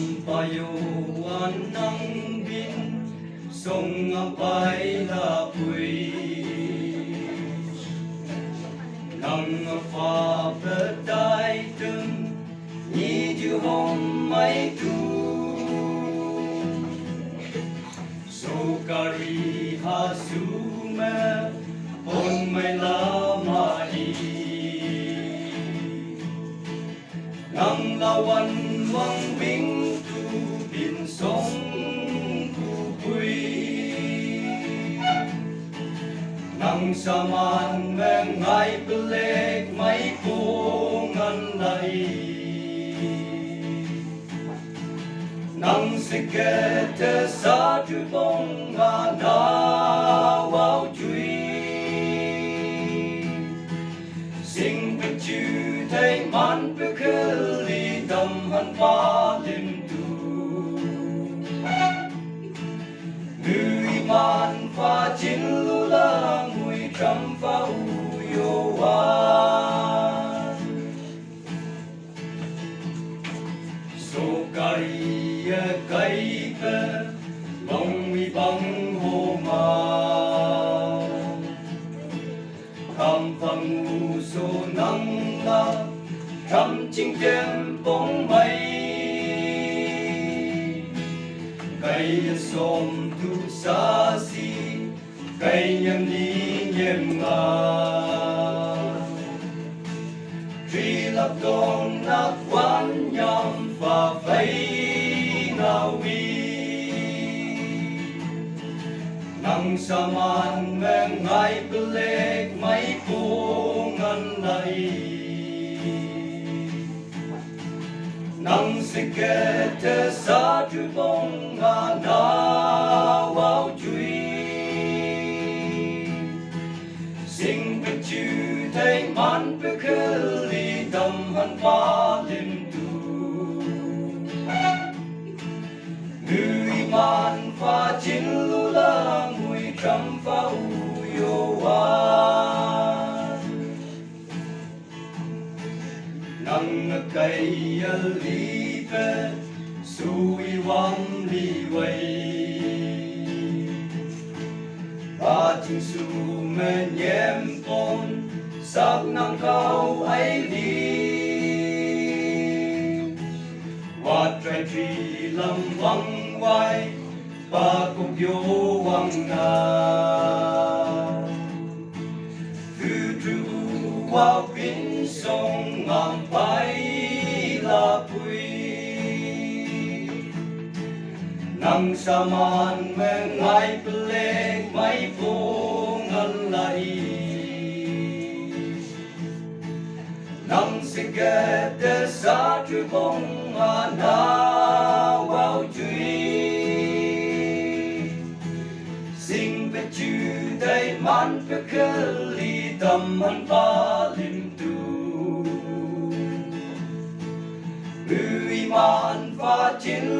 Sampayoan ng bin song apay lapuy nang phapaday tum ni du hom mai tu so kari hasume on mai lamai nang lawan wang bing tu bin song ku pui nang saman mengai belek mai pungan lai nang sekete satu bong na wau chui sing pechu tay man pekeli dam han palim tu ngui man pha chin lula ngui trăm pha uyo wan so kariya kai pe bong mi bang ho ma kam phang u so nang la trăm chinh đêm bóng mây cây xôm tu xa xi cây nhâm đi nhem nga truy lập con nát quán nhom và vây nào vi nang sa man men ngai belek mai pungan lai nang sekete satu bong na wau chui sing pechu tay man pekeli dam han palim tu ngui man pha chin lula ngui trăm pha uyo wan nang cây li pe sui wang li wei ba chinh su men yem pon sak nang kau ai li wat trai tri lam wang wai ba kuk yo wang na thu tru wa pin song ngam pai la pui nang saman mengai pelek mai pungan lai nang segede satu bong na wau chui sing pechu day man pekeli tam han palim tu ngui man pha chin